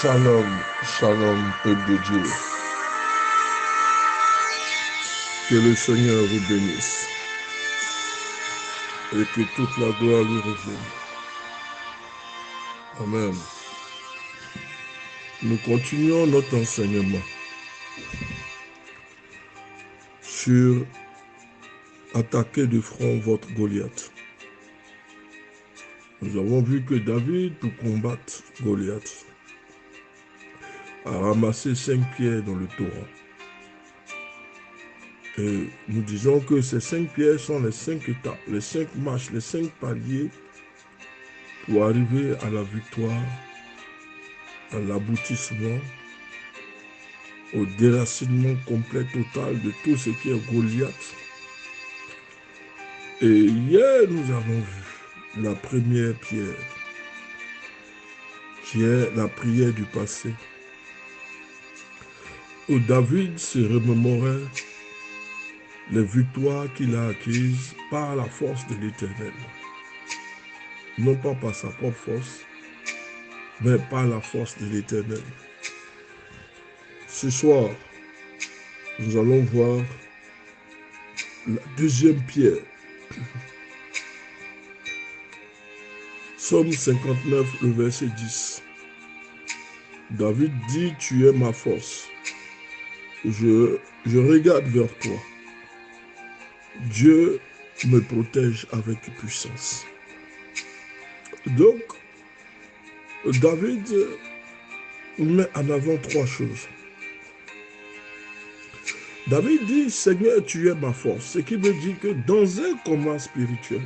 Shalom, shalom, peuple de Dieu. Que le Seigneur vous bénisse et que toute la gloire lui revienne. Amen. Nous continuons notre enseignement sur attaquer de front votre Goliath. Nous avons vu que David, pour combattre Goliath, a ramassé 5 pierres dans le torrent. Et nous disons que ces 5 pierres sont les 5 étapes, les 5 marches, les 5 paliers pour arriver à la victoire, à l'aboutissement, au déracinement complet, total de tout ce qui est Goliath. Et hier, nous avons vu la première pierre, qui est la prière du passé, où David se remémorait les victoires qu'il a acquises par la force de l'Éternel. Non pas par sa propre force, mais par la force de l'Éternel. Ce soir, nous allons voir la deuxième pierre. Psaume 59, le verset 10. David dit, tu es ma force. Je regarde vers toi. Dieu me protège avec puissance. Donc, David met en avant 3 choses. David dit, Seigneur, tu es ma force. Ce qui veut dire que dans un combat spirituel,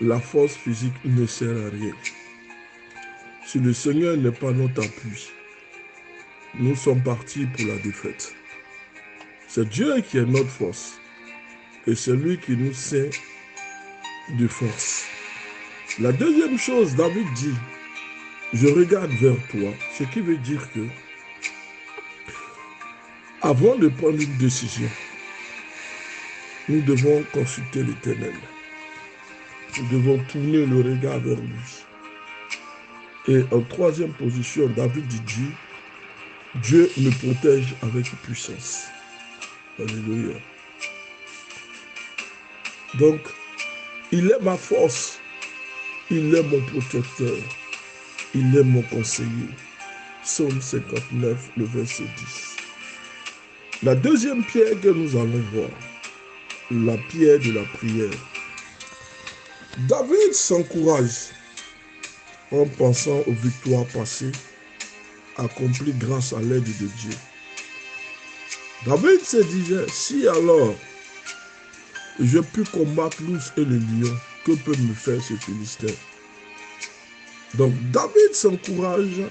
la force physique ne sert à rien. Si le Seigneur n'est pas notre appui, nous sommes partis pour la défaite. C'est Dieu qui est notre force. Et c'est lui qui nous sert de force. La deuxième chose, David dit, je regarde vers toi, ce qui veut dire que avant de prendre une décision, nous devons consulter l'Éternel. Nous devons tourner le regard vers lui. Et en troisième position, David dit, Dieu me protège avec puissance. Alléluia. Donc, il est ma force, il est mon protecteur, il est mon conseiller. Psaume 59, le verset 10. La deuxième pierre que nous allons voir, la pierre de la prière. David s'encourage en pensant aux victoires passées, accomplies grâce à l'aide de Dieu. David se disait, si alors je puis combattre l'ours et le lion, que peut me faire ce Philistin? Donc David s'encourage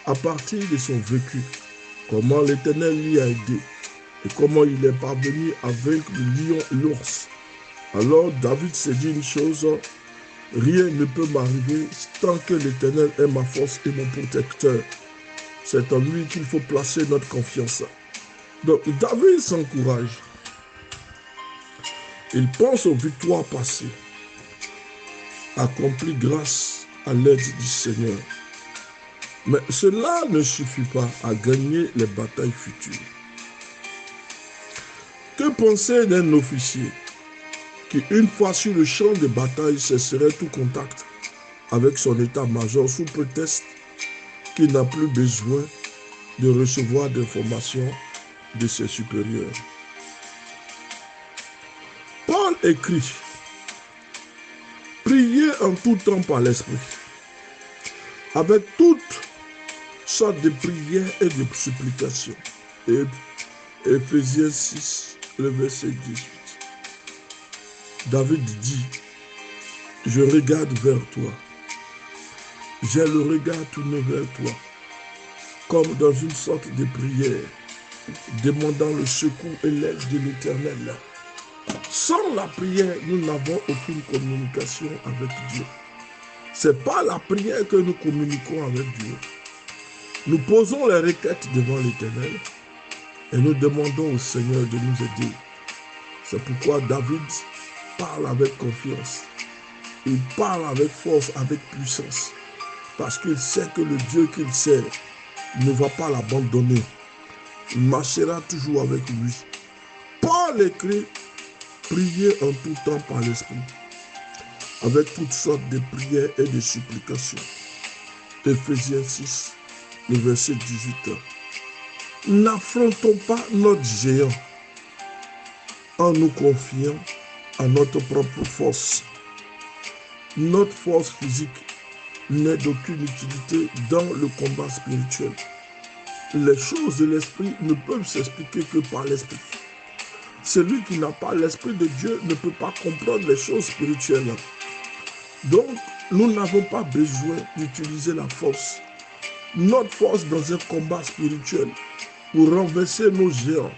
à partir de son vécu, comment l'Éternel l'y a aidé et comment il est parvenu à vaincre le lion et l'ours. Alors David se dit une chose, rien ne peut m'arriver tant que l'Éternel est ma force et mon protecteur. C'est en lui qu'il faut placer notre confiance. Donc David s'encourage. Il pense aux victoires passées, accomplies grâce à l'aide du Seigneur. Mais cela ne suffit pas à gagner les batailles futures. Que penser d'un officier qui, une fois sur le champ de bataille, cesserait tout contact avec son état-major sous prétexte qu'il n'a plus besoin de recevoir d'informations de ses supérieurs? Paul écrit, priez en tout temps par l'Esprit, avec toutes sortes de prières et de supplications. Et Éphésiens 6, le verset 18. David dit, je regarde vers toi. J'ai le regard tourné vers toi, comme dans une sorte de prière, demandant le secours et l'aide de l'Éternel. Sans la prière, nous n'avons aucune communication avec Dieu. C'est par la prière que nous communiquons avec Dieu. Nous posons les requêtes devant l'Éternel et nous demandons au Seigneur de nous aider. C'est pourquoi David parle avec confiance. Il parle avec force, avec puissance. parce qu'il sait que le Dieu qu'il sert ne va pas l'abandonner. Il marchera toujours avec lui. Paul écrit, priez en tout temps par l'Esprit, avec toutes sortes de prières et de supplications. Éphésiens 6, le verset 18. N'affrontons pas notre géant en nous confiant à notre propre force. Notre force physique n'est d'aucune utilité dans le combat spirituel. Les choses de l'esprit ne peuvent s'expliquer que par l'esprit. Celui qui n'a pas l'esprit de Dieu ne peut pas comprendre les choses spirituelles. Donc, nous n'avons pas besoin d'utiliser la force. Notre force dans un combat spirituel pour renverser nos géants,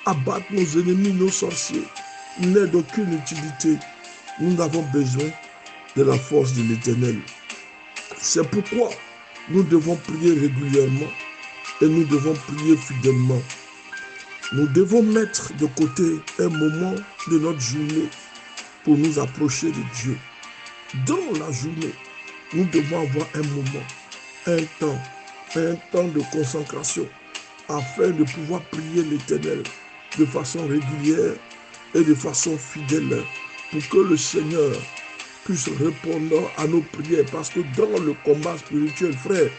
abattre nos ennemis, nos sorciers, n'est d'aucune utilité. Nous avons besoin de la force de l'Éternel. C'est pourquoi nous devons prier régulièrement et nous devons prier fidèlement. Nous devons mettre de côté un moment de notre journée pour nous approcher de Dieu. Dans la journée, nous devons avoir un moment, un temps de consacration afin de pouvoir prier l'Éternel de façon régulière et de façon fidèle pour que le Seigneur puisse répondre à nos prières. Parce que dans le combat spirituel, frère,